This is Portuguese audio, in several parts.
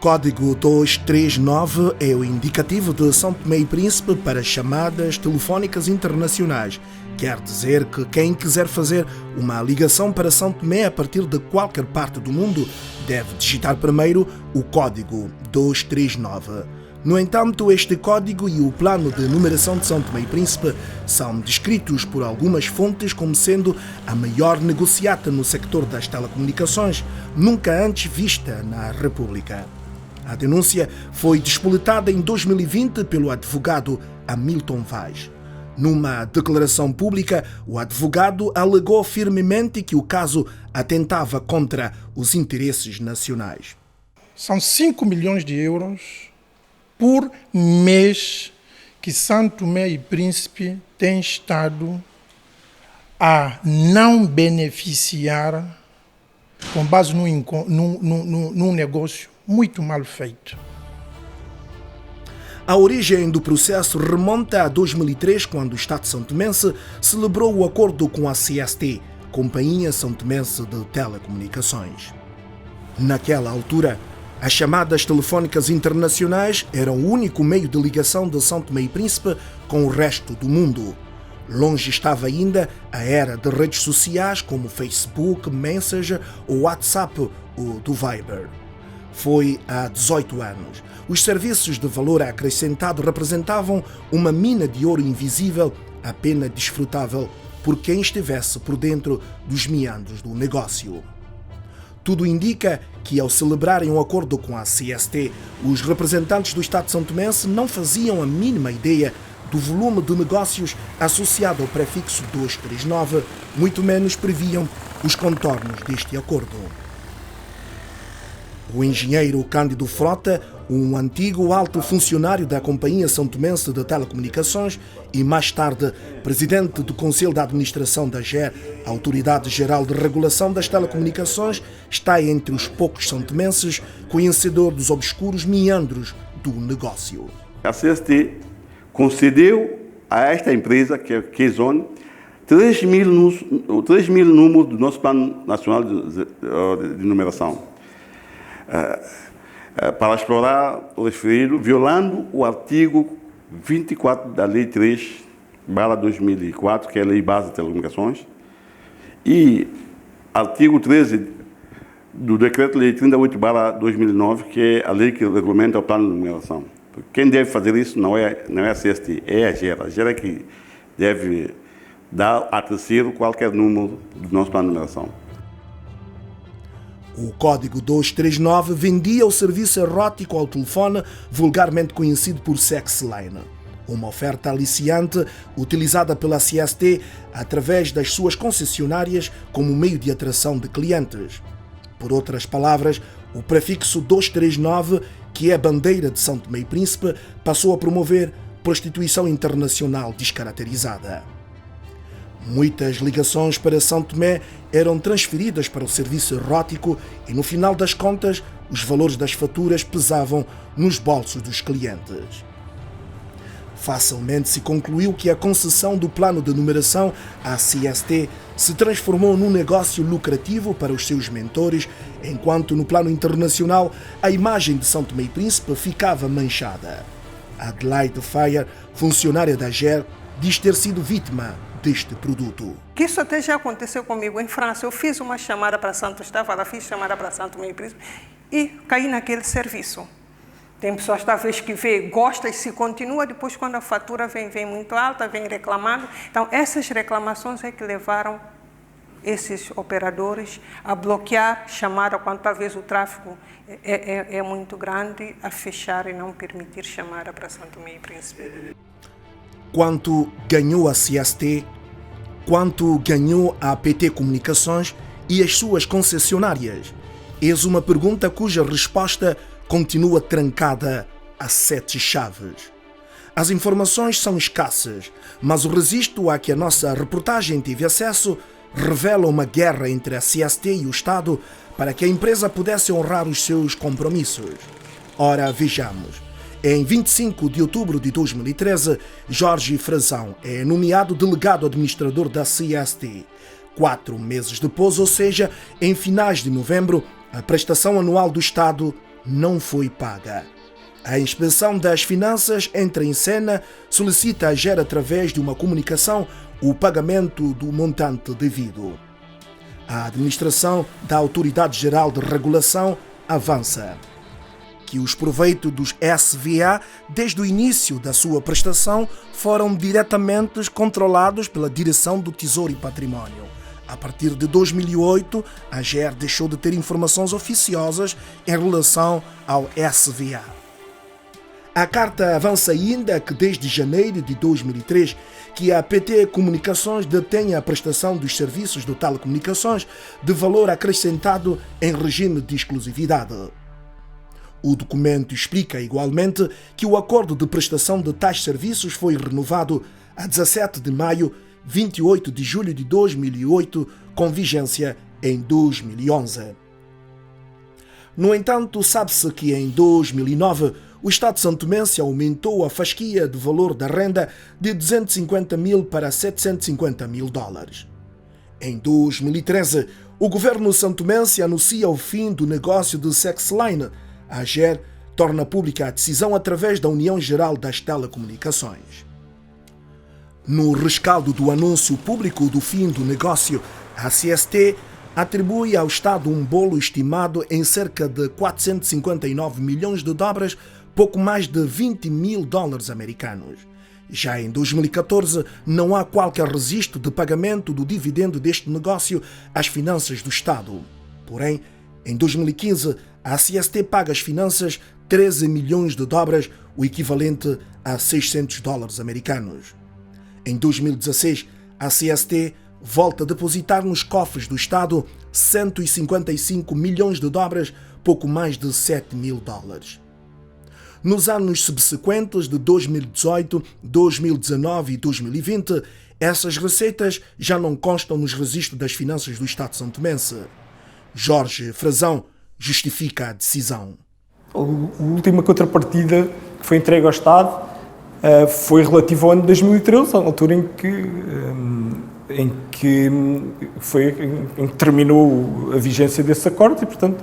código 239 é o indicativo de São Tomé e Príncipe para chamadas telefónicas internacionais. Quer dizer que quem quiser fazer uma ligação para São Tomé a partir de qualquer parte do mundo deve digitar primeiro o código 239. No entanto, este código e o plano de numeração de São Tomé e Príncipe são descritos por algumas fontes como sendo a maior negociata no sector das telecomunicações, nunca antes vista na República. A denúncia foi despoletada em 2020 pelo advogado Hamilton Vaz. Numa declaração pública, o advogado alegou firmemente que o caso atentava contra os interesses nacionais. São 5 milhões de euros por mês que São Tomé e Príncipe tem estado a não beneficiar com base num negócio muito mal feito. A origem do processo remonta a 2003, quando o Estado santomense celebrou o acordo com a CST, Companhia Santomense de Telecomunicações. Naquela altura, as chamadas telefónicas internacionais eram o único meio de ligação de São Tomé e Príncipe com o resto do mundo. Longe estava ainda a era de redes sociais como Facebook, Messenger, o WhatsApp ou do Viber. Foi há 18 anos. Os serviços de valor acrescentado representavam uma mina de ouro invisível, apenas desfrutável por quem estivesse por dentro dos meandros do negócio. Tudo indica que, ao celebrarem um acordo com a CST, os representantes do Estado santomense não faziam a mínima ideia do volume de negócios associado ao prefixo 239, muito menos previam os contornos deste acordo. O engenheiro Cândido Frota, um antigo alto funcionário da Companhia Santomense de Telecomunicações e mais tarde presidente do Conselho de Administração da GER, Autoridade Geral de Regulação das Telecomunicações, está entre os poucos santomenses conhecedor dos obscuros meandros do negócio. A CST concedeu a esta empresa, que é a Keyzone, 3 mil números do nosso Plano Nacional de Numeração. Para explorar o referido, violando o artigo 24 da Lei 3/2004, que é a Lei Base de Telecomunicações, e artigo 13 do Decreto-Lei 38/2009, que é a lei que regulamenta o plano de numeração. Quem deve fazer isso não é a CST, é a GER. A GER é que deve dar a terceiro qualquer número do nosso plano de numeração. O código 239 vendia o serviço erótico ao telefone, vulgarmente conhecido por sex line. Uma oferta aliciante utilizada pela CST através das suas concessionárias como meio de atração de clientes. Por outras palavras, o prefixo 239, que é a bandeira de São Tomé e Príncipe, passou a promover prostituição internacional descaracterizada. Muitas ligações para São Tomé eram transferidas para o serviço erótico e, no final das contas, os valores das faturas pesavam nos bolsos dos clientes. Facilmente se concluiu que a concessão do plano de numeração à CST se transformou num negócio lucrativo para os seus mentores, enquanto no plano internacional a imagem de São Tomé e Príncipe ficava manchada. Adelaide Fire, funcionária da GER, diz ter sido vítima deste produto. Isso até já aconteceu comigo em França. Eu fiz uma chamada para Santo Estava, fiz chamada para São Tomé e Príncipe e caí naquele serviço. Tem pessoas talvez que vê, gosta e se continua, depois quando a fatura vem muito alta, vem reclamando. Então essas reclamações é que levaram esses operadores a bloquear chamada quando talvez o tráfego é muito grande, a fechar e não permitir chamada para São Tomé e Príncipe. Quanto ganhou a CST, quanto ganhou a APT Comunicações e as suas concessionárias? Eis uma pergunta cuja resposta continua trancada a 7 chaves. As informações são escassas, mas o registro a que a nossa reportagem teve acesso revela uma guerra entre a CST e o Estado para que a empresa pudesse honrar os seus compromissos. Ora, vejamos. Em 25 de outubro de 2013, Jorge Frazão é nomeado delegado administrador da CST. 4 meses depois, ou seja, em finais de novembro, a prestação anual do Estado não foi paga. A Inspeção das Finanças entra em cena, solicita à GER, através de uma comunicação, o pagamento do montante devido. A administração da Autoridade Geral de Regulação avança que os proveitos dos SVA, desde o início da sua prestação, foram diretamente controlados pela Direção do Tesouro e Património. A partir de 2008, a GER deixou de ter informações oficiosas em relação ao SVA. A carta avança ainda que desde janeiro de 2003 que a PT Comunicações detém a prestação dos serviços de telecomunicações de valor acrescentado em regime de exclusividade. O documento explica igualmente que o acordo de prestação de tais serviços foi renovado a 17 de maio, 28 de julho de 2008, com vigência em 2011. No entanto, sabe-se que em 2009 o Estado santomense aumentou a fasquia de valor da renda de 250 mil para 750 mil dólares. Em 2013, o governo santomense anuncia o fim do negócio de Sexline. A GER torna pública a decisão através da União Geral das Telecomunicações. No rescaldo do anúncio público do fim do negócio, a CST atribui ao Estado um bolo estimado em cerca de 459 milhões de dólares, pouco mais de 20 mil dólares americanos. Já em 2014, não há qualquer registro de pagamento do dividendo deste negócio às finanças do Estado. Porém, em 2015, a CST paga às finanças 13 milhões de dólares, o equivalente a 600 dólares americanos. Em 2016, a CST volta a depositar nos cofres do Estado 155 milhões de dólares, pouco mais de 7 mil dólares. Nos anos subsequentes de 2018, 2019 e 2020, essas receitas já não constam nos registros das finanças do Estado santomense. Jorge Frazão justifica a decisão. A última contrapartida que foi entregue ao Estado foi relativa ao ano de 2013, a altura em que terminou a vigência desse acordo e, portanto,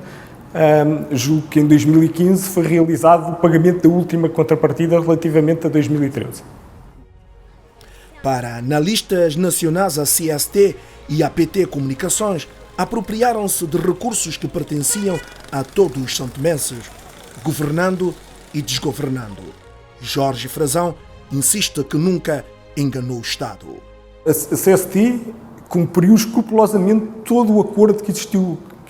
julgo que em 2015 foi realizado o pagamento da última contrapartida relativamente a 2013. Para analistas nacionais, a CST e a PT Comunicações apropriaram-se de recursos que pertenciam a todos os santomenses, governando e desgovernando. Jorge Frazão insiste que nunca enganou o Estado. A CST cumpriu escrupulosamente todo o acordo que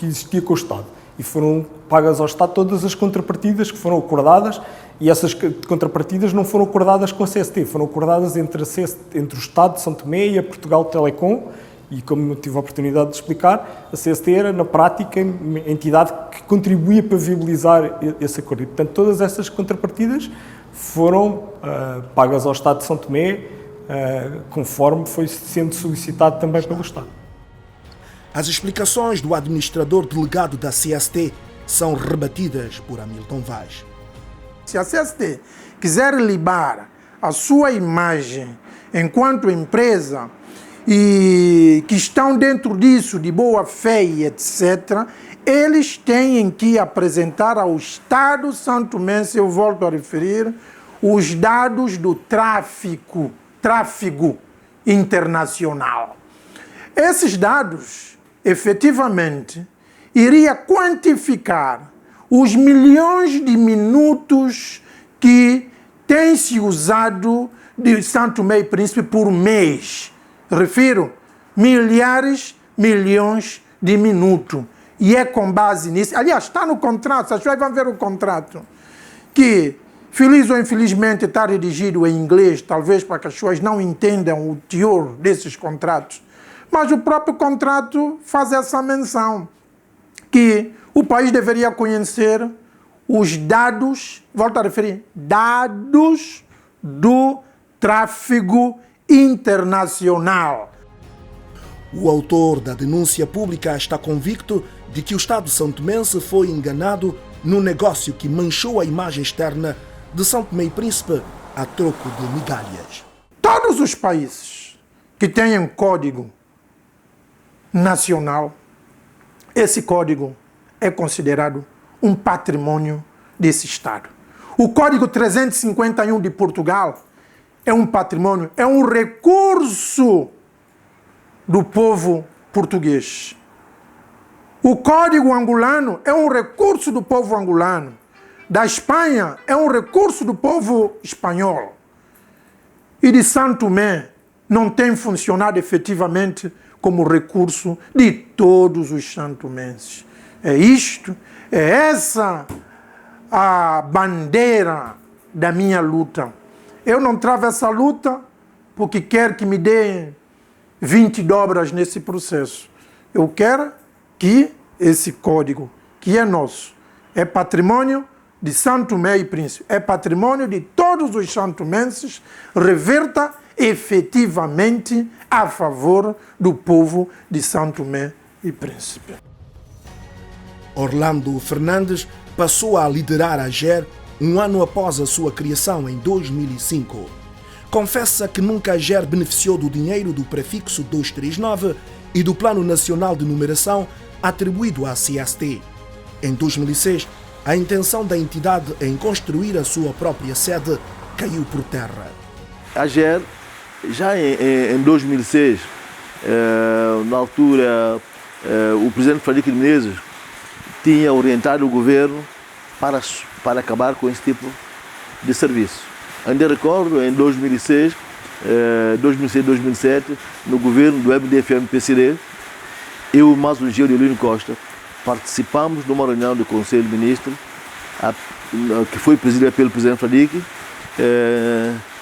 existia com o Estado e foram pagas ao Estado todas as contrapartidas que foram acordadas, e essas contrapartidas não foram acordadas com a CST, foram acordadas entre o Estado de São Tomé e a Portugal Telecom. E, como tive a oportunidade de explicar, a CST era, na prática, a entidade que contribuía para viabilizar esse acordo. E, portanto, todas essas contrapartidas foram pagas ao Estado de São Tomé, conforme foi sendo solicitado também pelo Estado. As explicações do administrador delegado da CST são rebatidas por Hamilton Vaz. Se a CST quiser libar a sua imagem enquanto empresa e que estão dentro disso de boa fé e etc., eles têm que apresentar ao Estado santomense, eu volto a referir, os dados do tráfego internacional. Esses dados, efetivamente, iria quantificar os milhões de minutos que tem se usado de São Tomé e Príncipe por mês. Refiro milhares, milhões de minutos. E é com base nisso. Aliás, está no contrato, as pessoas vão ver o contrato, que, feliz ou infelizmente, está redigido em inglês, talvez para que as pessoas não entendam o teor desses contratos. Mas o próprio contrato faz essa menção, que o país deveria conhecer os dados, volto a referir, dados do tráfego internacional. O autor da denúncia pública está convicto de que o Estado santomense foi enganado no negócio que manchou a imagem externa de São Tomé e Príncipe a troco de migalhas. Todos os países que tenham código nacional, esse código é considerado um patrimônio desse Estado. O Código 351 de Portugal é um patrimônio, é um recurso do povo português. O Código angolano é um recurso do povo angolano. Da Espanha é um recurso do povo espanhol. E de Santo Tomé não tem funcionado efetivamente como recurso de todos os santomenses. É isto, é essa a bandeira da minha luta. Eu não travo essa luta porque quero que me deem 20 dobras nesse processo. Eu quero que esse código, que é nosso, é patrimônio de Santo Tomé e Príncipe, é patrimônio de todos os santomenses, reverta efetivamente a favor do povo de Santo Tomé e Príncipe. Orlando Fernandes passou a liderar a AGER um ano após a sua criação, em 2005. Confessa que nunca a AGER beneficiou do dinheiro do prefixo 239 e do Plano Nacional de Numeração atribuído à CST. Em 2006, a intenção da entidade em construir a sua própria sede caiu por terra. A AGER, já em 2006, na altura, o presidente Fradique de Menezes tinha orientado o governo para acabar com esse tipo de serviço. Ainda recordo, em 2006, 2007, no governo do MDFM-PCD, eu e o Márcio Eulino Costa participamos de uma reunião do Conselho de Ministros, que foi presidida pelo presidente Fradique,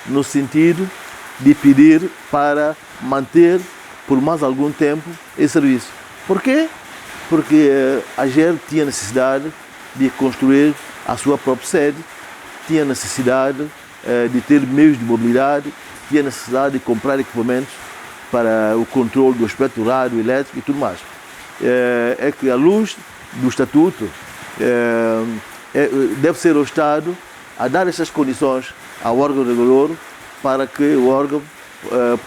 no sentido de pedir para manter por mais algum tempo esse serviço. Por quê? Porque a AGER tinha necessidade de construir a sua própria sede, tinha necessidade de ter meios de mobilidade, tinha necessidade de comprar equipamentos para o controle do aspecto rádio, elétrico e tudo mais. É que, à luz do Estatuto, deve ser o Estado a dar essas condições ao órgão regulador para que o órgão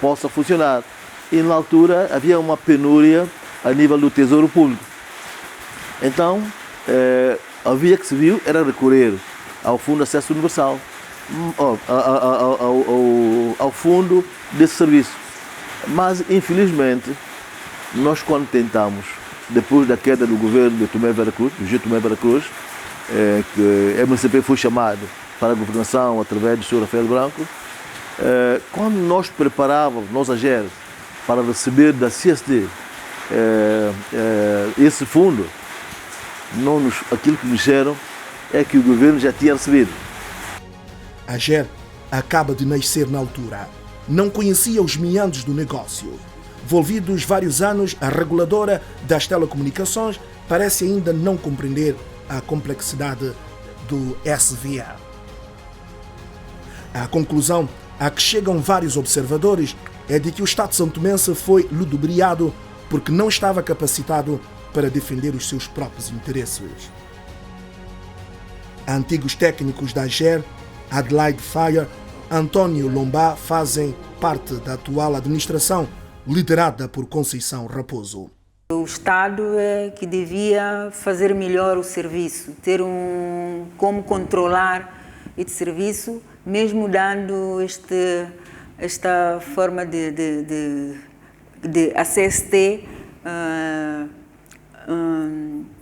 possa funcionar. E, na altura, havia uma penúria a nível do Tesouro Público. Então, a via que se viu era recorrer ao Fundo de Acesso Universal, ao fundo desse serviço. Mas, infelizmente, nós quando tentamos, depois da queda do governo de Tomé Vera Cruz, do G. Tomé Vera Cruz, que a MCP foi chamado para a governação através do Sr. Rafael Branco, quando nós preparávamos, nós a AGER, para receber da CST esse fundo, aquilo que nos disseram é que o governo já tinha recebido. A AGER acaba de nascer na altura. Não conhecia os meandros do negócio. Envolvidos vários anos, a reguladora das telecomunicações parece ainda não compreender a complexidade do SVA. A conclusão a que chegam vários observadores é de que o Estado santomense foi ludibriado porque não estava capacitado para defender os seus próprios interesses. Antigos técnicos da AGER, Adelaide Fire, António Lombá fazem parte da atual administração, liderada por Conceição Raposo. O Estado é que devia fazer melhor o serviço, ter como controlar esse serviço, mesmo dando esta forma de a CST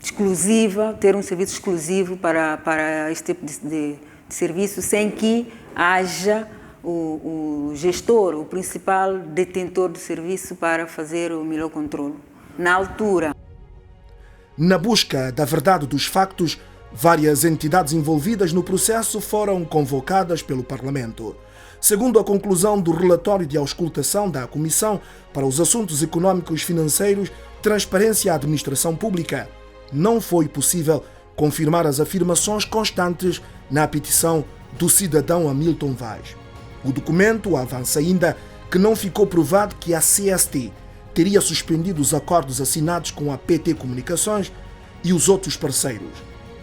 exclusiva, ter um serviço exclusivo para este tipo de serviço, sem que haja o gestor, o principal detentor do serviço para fazer o melhor controle. Na altura. Na busca da verdade dos factos, várias entidades envolvidas no processo foram convocadas pelo Parlamento. Segundo a conclusão do relatório de auscultação da Comissão para os Assuntos Económicos, Financeiros, Transparência e Administração Pública, não foi possível confirmar as afirmações constantes na petição do cidadão Hamilton Vaz. O documento avança ainda que não ficou provado que a CST teria suspendido os acordos assinados com a PT Comunicações e os outros parceiros.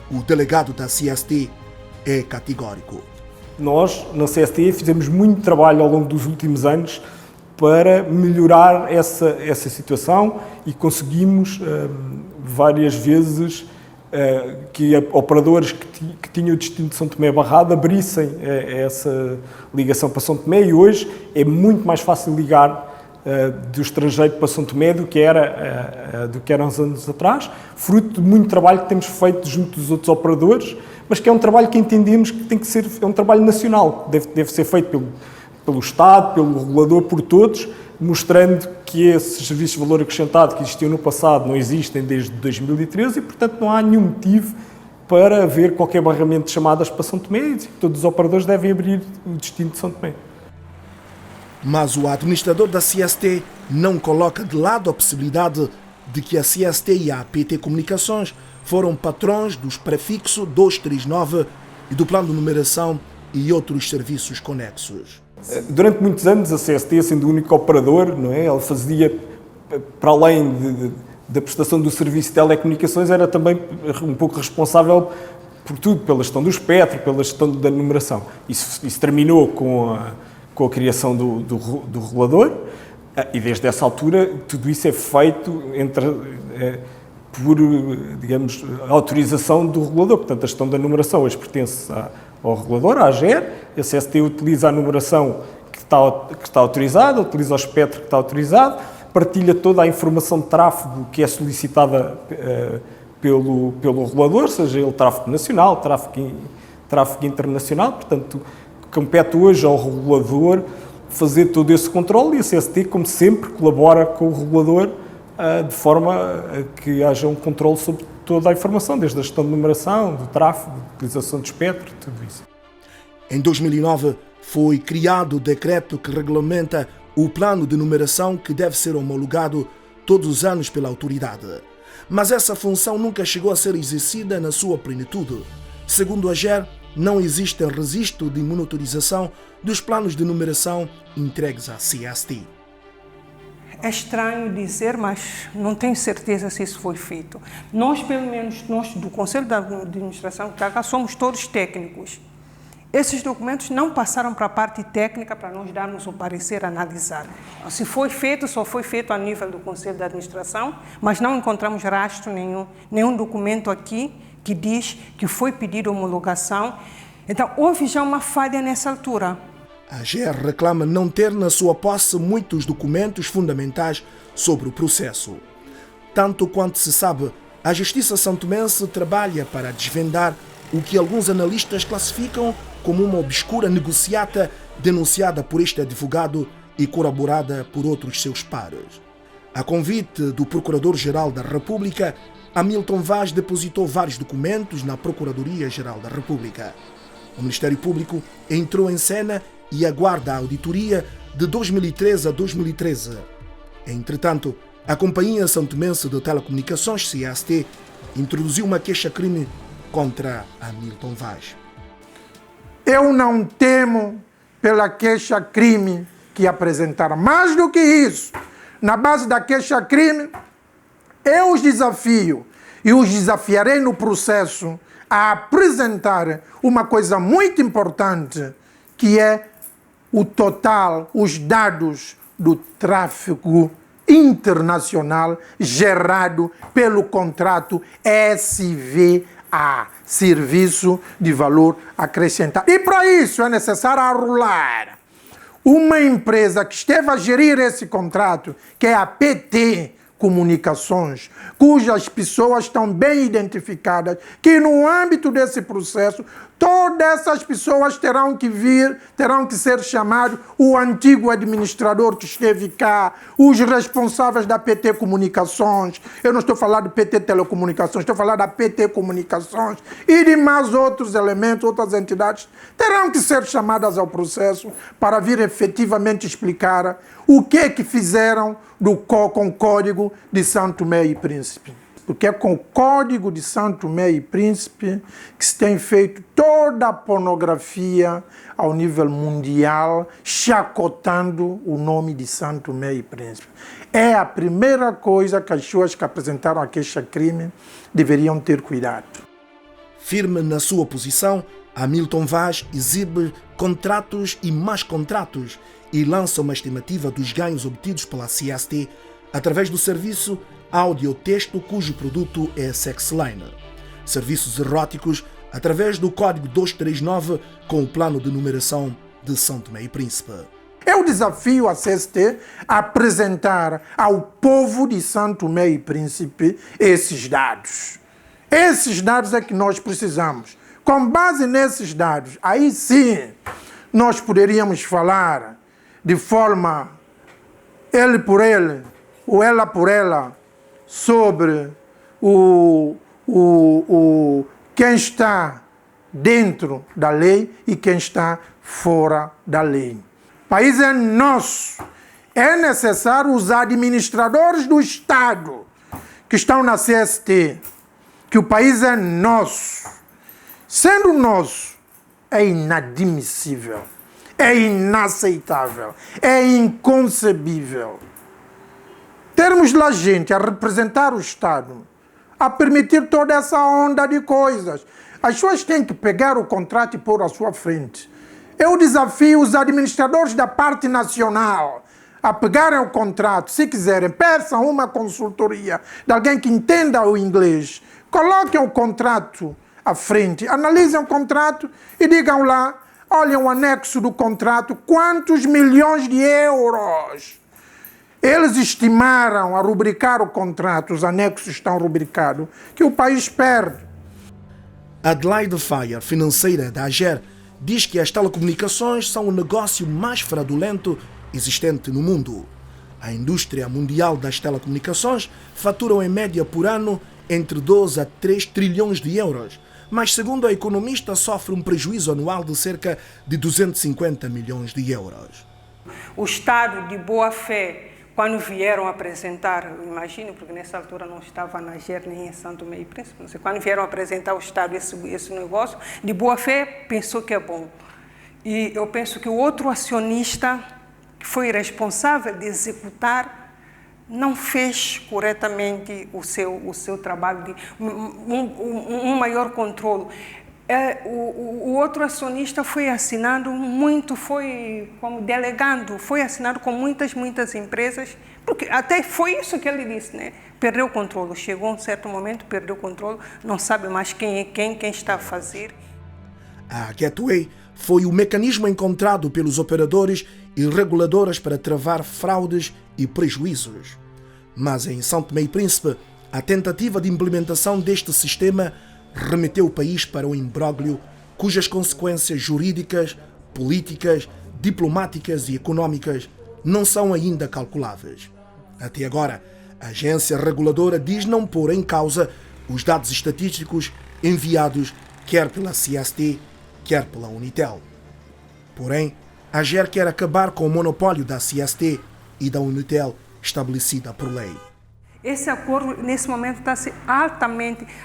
O delegado da CST é categórico. Nós, na CST, fizemos muito trabalho ao longo dos últimos anos para melhorar essa situação e conseguimos várias vezes que operadores que tinham o destino de São Tomé Barrado abrissem essa ligação para São Tomé, e hoje é muito mais fácil ligar do estrangeiro para São Tomé do que era uns anos atrás, fruto de muito trabalho que temos feito junto dos outros operadores, mas que é um trabalho que entendemos que tem que ser um trabalho nacional, deve ser feito pelo Estado, pelo regulador, por todos, mostrando que esses serviços de valor acrescentado que existiam no passado não existem desde 2013 e, portanto, não há nenhum motivo para haver qualquer barramento de chamadas para São Tomé, e todos os operadores devem abrir o destino de São Tomé. Mas o administrador da CST não coloca de lado a possibilidade de que a CST e a PT Comunicações foram patrões dos prefixos 239 e do plano de numeração e outros serviços conexos. Durante muitos anos, a CST, sendo o único operador, não é? Ela fazia, para além da prestação do serviço de telecomunicações, era também um pouco responsável por tudo, pela gestão do espectro, pela gestão da numeração. Isso terminou com a criação do regulador, e desde essa altura tudo isso é feito por, digamos, autorização do regulador. Portanto, a gestão da numeração hoje pertence ao regulador, à AGER. A CST utiliza a numeração que está autorizada, utiliza o espectro que está autorizado, partilha toda a informação de tráfego que é solicitada pelo regulador, seja ele tráfego nacional, tráfego internacional. Portanto, compete hoje ao regulador fazer todo esse controle, e a CST, como sempre, colabora com o regulador de forma a que haja um controle sobre toda a informação, desde a gestão de numeração, do tráfego, de utilização de espectro, tudo isso. Em 2009 foi criado o decreto que regulamenta o plano de numeração que deve ser homologado todos os anos pela autoridade. Mas essa função nunca chegou a ser exercida na sua plenitude. Segundo a AGER, não existe registro de monitorização dos planos de numeração entregues à CST. É estranho dizer, mas não tenho certeza se isso foi feito. Nós, pelo menos, nós do Conselho de Administração de cá, somos todos técnicos. Esses documentos não passaram para a parte técnica para nós darmos o parecer, analisar. Se foi feito, só foi feito a nível do Conselho de Administração, mas não encontramos rastro nenhum documento aqui que diz que foi pedido homologação. Então, houve já uma falha nessa altura. A AGER reclama não ter na sua posse muitos documentos fundamentais sobre o processo. Tanto quanto se sabe, a Justiça santomense trabalha para desvendar o que alguns analistas classificam como uma obscura negociata denunciada por este advogado e corroborada por outros seus pares. A convite do Procurador-Geral da República, Hamilton Vaz depositou vários documentos na Procuradoria-Geral da República. O Ministério Público entrou em cena e aguarda a auditoria de 2013 a 2013. Entretanto, a Companhia Santomense de Telecomunicações, CST, introduziu uma queixa-crime contra Hamilton Vaz. Eu não temo pela queixa-crime que apresentaram. Mais do que isso, na base da queixa-crime, eu os desafio e os desafiarei no processo a apresentar uma coisa muito importante, que é o total, os dados do tráfego internacional gerado pelo contrato SVA, Serviço de Valor Acrescentado. E para isso é necessário arrolar uma empresa que esteve a gerir esse contrato, que é a PT Comunicações, cujas pessoas estão bem identificadas, que no âmbito desse processo, todas essas pessoas terão que ser chamados o antigo administrador que esteve cá, os responsáveis da PT Comunicações, eu não estou falando de PT Telecomunicações, estou falando da PT Comunicações e de mais outros elementos, outras entidades, terão que ser chamadas ao processo para vir efetivamente explicar o que fizeram com o Código de São Tomé e Príncipe. Porque é com o Código de São Tomé e Príncipe que se tem feito toda a pornografia ao nível mundial, chacotando o nome de São Tomé e Príncipe. É a primeira coisa que as pessoas que apresentaram a queixa-crime deveriam ter cuidado. Firme na sua posição, Hamilton Vaz exibe contratos e mais contratos e lança uma estimativa dos ganhos obtidos pela CST através do serviço áudio-texto cujo produto é a Sexline. serviços eróticos através do Código 239 com o plano de numeração de São Tomé e Príncipe. Eu desafio a CST a apresentar ao povo de São Tomé e Príncipe esses dados. Esses dados é que nós precisamos. Com base nesses dados, aí sim, nós poderíamos falar de forma ele por ele, ou ela por ela, sobre quem está dentro da lei e quem está fora da lei. O país é nosso. É necessário os administradores do Estado que estão na CST, que o país é nosso. Sendo nosso, é inadmissível, é inaceitável, é inconcebível termos lá gente a representar o Estado, a permitir toda essa onda de coisas. As pessoas têm que pegar o contrato e pôr à sua frente. Eu desafio os administradores da parte nacional a pegarem o contrato, se quiserem, peçam uma consultoria de alguém que entenda o inglês, coloquem o contrato à frente, analisem o contrato e digam lá, olhem o anexo do contrato, quantos milhões de euros eles estimaram a rubricar o contrato, os anexos estão rubricados, que o país perde. Adelaide Fayer, financeira da AGER, diz que as telecomunicações são o negócio mais fraudulento existente no mundo. A indústria mundial das telecomunicações fatura em média por ano entre 2 a 3 trilhões de euros, mas segundo a economista sofre um prejuízo anual de cerca de 250 milhões de euros. O Estado de boa fé, quando vieram apresentar, imagino, porque nessa altura não estava na AGER nem em São Tomé e Príncipe, não sei, quando vieram apresentar ao Estado esse negócio, de boa fé pensou que é bom. E eu penso que o outro acionista que foi responsável de executar não fez corretamente o seu trabalho de um maior controle. O outro acionista foi assinado foi como delegando, foi assinado com muitas empresas, porque até foi isso que ele disse, né? Perdeu o controle, chegou a um certo momento, perdeu o controle, não sabe mais quem é quem está a fazer. A Gateway foi o mecanismo encontrado pelos operadores e reguladoras para travar fraudes e prejuízos. Mas em São Tomé e Príncipe, a tentativa de implementação deste sistema remeteu o país para um imbróglio cujas consequências jurídicas, políticas, diplomáticas e económicas não são ainda calculáveis. Até agora, a agência reguladora diz não pôr em causa os dados estatísticos enviados quer pela CST, quer pela Unitel. Porém, a AGER quer acabar com o monopólio da CST e da Unitel estabelecida por lei. Esse acordo, nesse momento, está a ser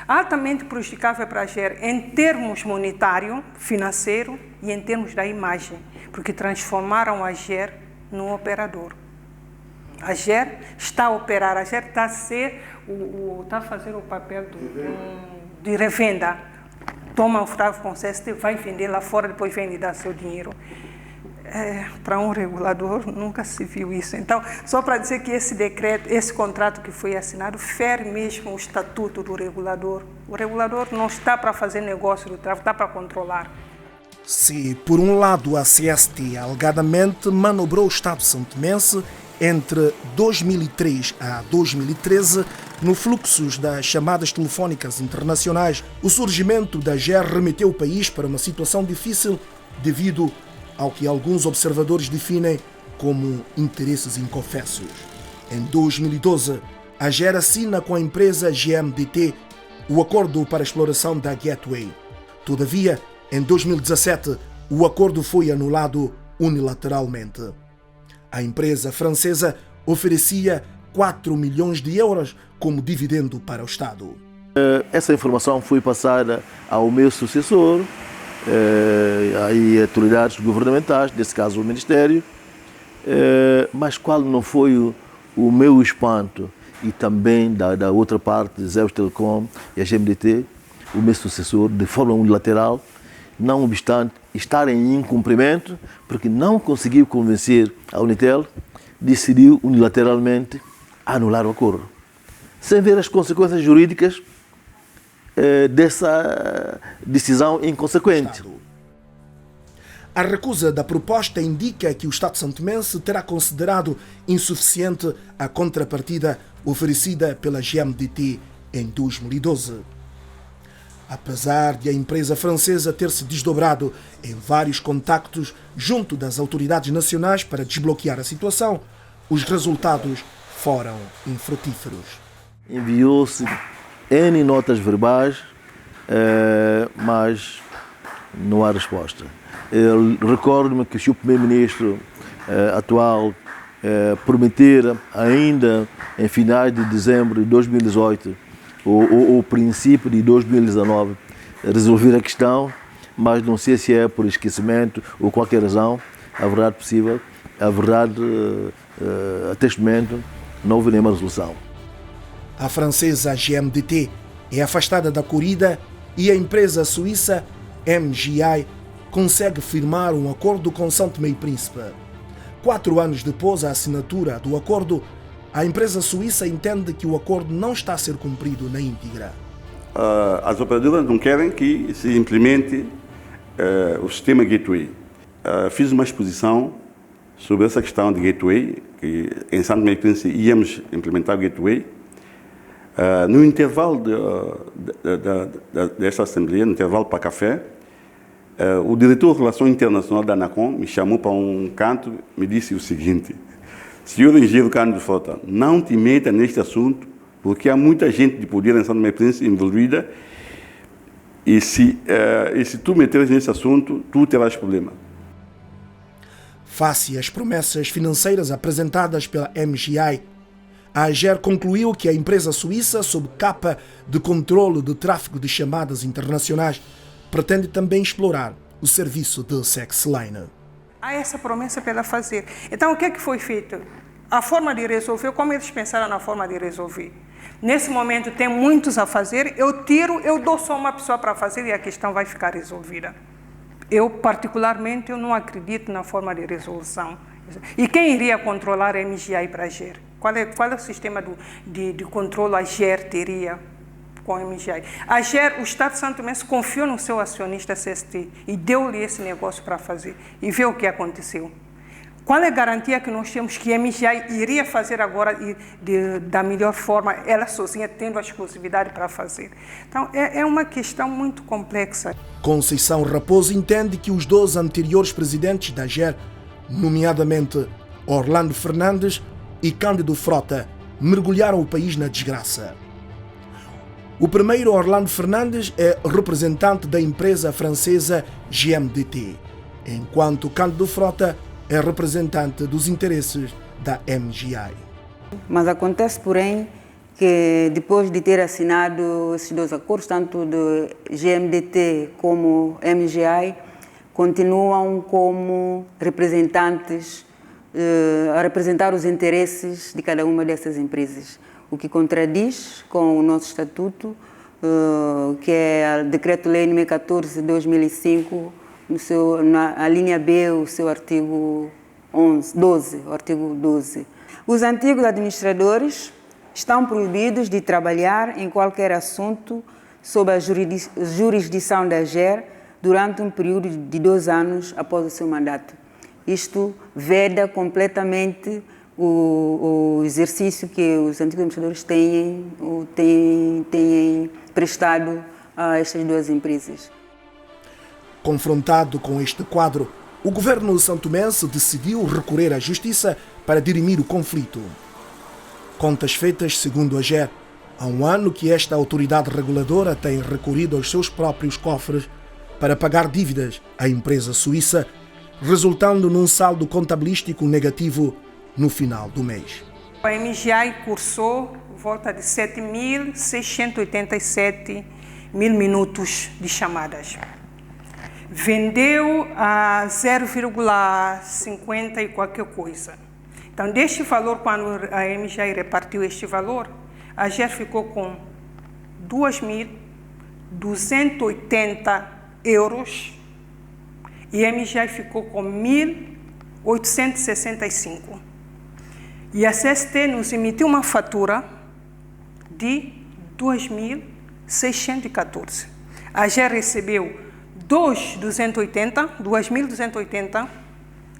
altamente prejudicável para a AGER em termos monetário, financeiro e em termos da imagem, porque transformaram a AGER num operador. A AGER está a operar, a AGER está a fazer o papel de revenda. Toma o fraude com o CST, vai vender lá fora, depois vem lhe dar seu dinheiro. Para um regulador nunca se viu isso. Então, só para dizer que esse decreto, esse contrato que foi assinado, fere mesmo o estatuto do regulador. O regulador não está para fazer negócio do tráfico, está para controlar. Se, por um lado, a CST alegadamente manobrou o Estado santomense entre 2003 a 2013 no fluxo das chamadas telefónicas internacionais, o surgimento da AGER remeteu o país para uma situação difícil devido ao que alguns observadores definem como interesses inconfessos. Em 2012, a AGER assina com a empresa GMDT o acordo para a exploração da Gateway. Todavia, em 2017, o acordo foi anulado unilateralmente. A empresa francesa oferecia 4 milhões de euros como dividendo para o Estado. Essa informação foi passada ao meu sucessor, aí autoridades governamentais, nesse caso o Ministério, mas qual não foi o meu espanto e também da outra parte, Zeus Telecom e a GMDT, o meu sucessor, de forma unilateral, não obstante estar em incumprimento, porque não conseguiu convencer a Unitel, decidiu unilateralmente anular o acordo, sem ver as consequências jurídicas dessa decisão inconsequente. A recusa da proposta indica que o Estado santomense terá considerado insuficiente a contrapartida oferecida pela GMDT em 2012. Apesar de a empresa francesa ter se desdobrado em vários contactos junto das autoridades nacionais para desbloquear a situação, os resultados foram infrutíferos. Enviou-se N notas verbais, mas não há resposta. Recordo-me que o Sr. Primeiro-Ministro atual prometera ainda em finais de dezembro de 2018 ou princípio de 2019 resolver a questão, mas não sei se é por esquecimento ou qualquer razão. A verdade possível, a verdade até este momento não houve nenhuma resolução. A francesa GMDT é afastada da corrida e a empresa suíça MGI consegue firmar um acordo com São Tomé e Príncipe. 4 anos depois da assinatura do acordo, a empresa suíça entende que o acordo não está a ser cumprido na íntegra. As operadoras não querem que se implemente o sistema Gateway. Fiz uma exposição sobre essa questão de Gateway, que em São Tomé e Príncipe íamos implementar o Gateway. No intervalo desta assembleia, no intervalo para café, o diretor de Relações Internacionais da ANACOM me chamou para um canto e me disse o seguinte: senhor engenheiro Cândido Frota, não te meta neste assunto, porque há muita gente de poder em São Tomé e Príncipe envolvida, e se tu meteres nesse assunto, tu terás problema. Face às promessas financeiras apresentadas pela MGI, a AGER concluiu que a empresa suíça, sob capa de controle de tráfego de chamadas internacionais, pretende também explorar o serviço de Sexline. Há essa promessa para ela fazer. Então, o que é que foi feito? A forma de resolver, como eles pensaram na forma de resolver? Nesse momento, tem muitos a fazer, eu dou só uma pessoa para fazer e a questão vai ficar resolvida. Eu, particularmente, eu não acredito na forma de resolução. E quem iria controlar a MGI para a AGER? Qual é o sistema de controle a AGER teria com a MGI? A AGER, o Estado de São Tomé confiou no seu acionista CST e deu-lhe esse negócio para fazer. E vê o que aconteceu. Qual é a garantia que nós temos que a MGI iria fazer agora da melhor forma, ela sozinha tendo a exclusividade para fazer? Então, é uma questão muito complexa. Conceição Raposo entende que os 2 anteriores presidentes da AGER, nomeadamente Orlando Fernandes e Cândido Frota, mergulharam o país na desgraça. O primeiro, Orlando Fernandes, é representante da empresa francesa GMDT, enquanto Cândido Frota é representante dos interesses da MGI. Mas acontece, porém, que depois de ter assinado esses 2 acordos, tanto do GMDT como MGI, continuam como representantes a representar os interesses de cada uma dessas empresas, o que contradiz com o nosso estatuto, que é o Decreto-Lei nº 14 de 2005, na linha B, o seu artigo 12, o artigo 12. Os antigos administradores estão proibidos de trabalhar em qualquer assunto sob a jurisdição da AGER durante um período de 2 anos após o seu mandato. Isto veda completamente o exercício que os antigos administradores têm prestado a estas 2 empresas. Confrontado com este quadro, o governo santomense decidiu recorrer à justiça para dirimir o conflito. Contas feitas, segundo a AGER, há 1 ano que esta autoridade reguladora tem recorrido aos seus próprios cofres para pagar dívidas à empresa suíça, resultando num saldo contabilístico negativo no final do mês. A MGI cursou volta de 7.687 mil minutos de chamadas. Vendeu a 0,50 e qualquer coisa. Então, deste valor, quando a MGI repartiu este valor, a AGER ficou com 2.280 euros e a MGI ficou com 1.865. E a CST nos emitiu uma fatura de 2.000 614. A AGE recebeu 2.280,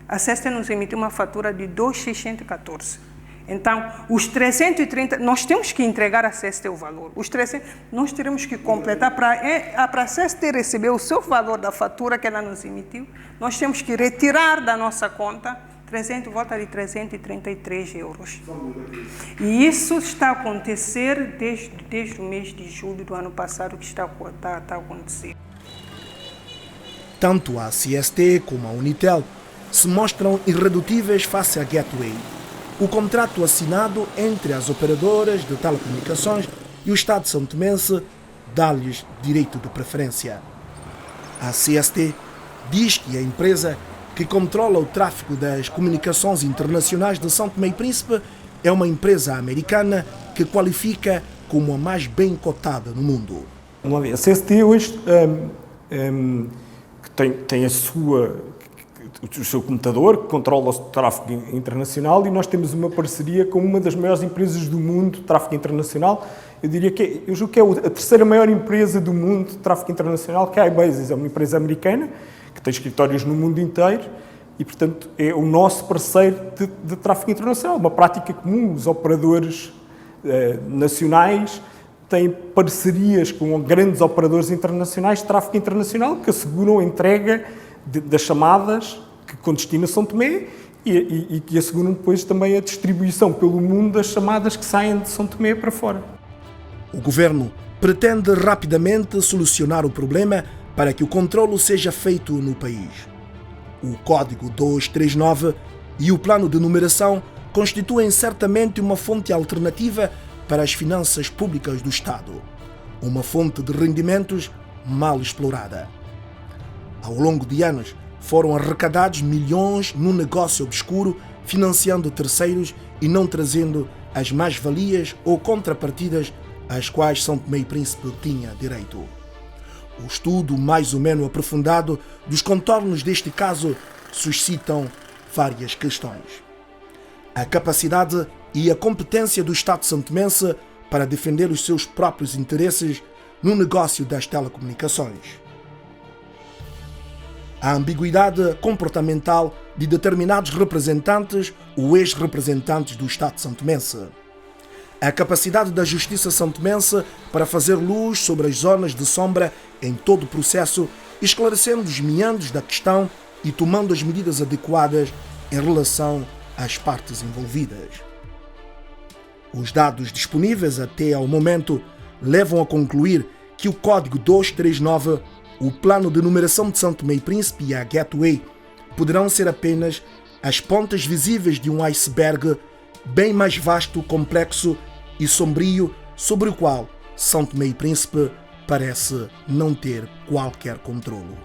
a CESTE nos emitiu uma fatura de 2.614. Então, os 330, nós temos que entregar a CESTE o valor. Os 300, nós teremos que completar para a CESTE receber o seu valor da fatura que ela nos emitiu. Nós temos que retirar da nossa conta volta de 333 euros. E isso está a acontecer desde o mês de julho do ano passado que está a acontecer. Tanto a CST como a Unitel se mostram irredutíveis face à Gateway. O contrato assinado entre as operadoras de telecomunicações e o Estado santomense dá-lhes direito de preferência. A CST diz que a empresa que controla o tráfego das comunicações internacionais de São Tomé e Príncipe é uma empresa americana que qualifica como a mais bem cotada no mundo. A CST hoje tem o seu computador que controla o tráfego internacional e nós temos uma parceria com uma das maiores empresas do mundo de tráfego internacional. Eu julgo que é a terceira maior empresa do mundo de tráfego internacional, que é a iBasis. É uma empresa americana que tem escritórios no mundo inteiro e, portanto, é o nosso parceiro de tráfego internacional. Uma prática comum. Os operadores nacionais têm parcerias com grandes operadores internacionais de tráfego internacional que asseguram a entrega das chamadas com destino a São Tomé e que asseguram depois também a distribuição pelo mundo das chamadas que saem de São Tomé para fora. O governo pretende rapidamente solucionar o problema para que o controlo seja feito no país. O Código 239 e o plano de numeração constituem certamente uma fonte alternativa para as finanças públicas do Estado, uma fonte de rendimentos mal explorada. Ao longo de anos, foram arrecadados milhões num negócio obscuro, financiando terceiros e não trazendo as mais-valias ou contrapartidas às quais São Tomé e Príncipe tinha direito. O estudo mais ou menos aprofundado dos contornos deste caso suscitam várias questões. A capacidade e a competência do Estado santomense para defender os seus próprios interesses no negócio das telecomunicações. A ambiguidade comportamental de determinados representantes ou ex-representantes do Estado santomense. A capacidade da Justiça santomense para fazer luz sobre as zonas de sombra em todo o processo, esclarecendo os meandros da questão e tomando as medidas adequadas em relação às partes envolvidas. Os dados disponíveis até ao momento levam a concluir que o Código 239, o Plano de Numeração de São Tomé e Príncipe e a Gateway poderão ser apenas as pontas visíveis de um iceberg bem mais vasto, complexo e sombrio sobre o qual São Tomé e Príncipe parece não ter qualquer controlo.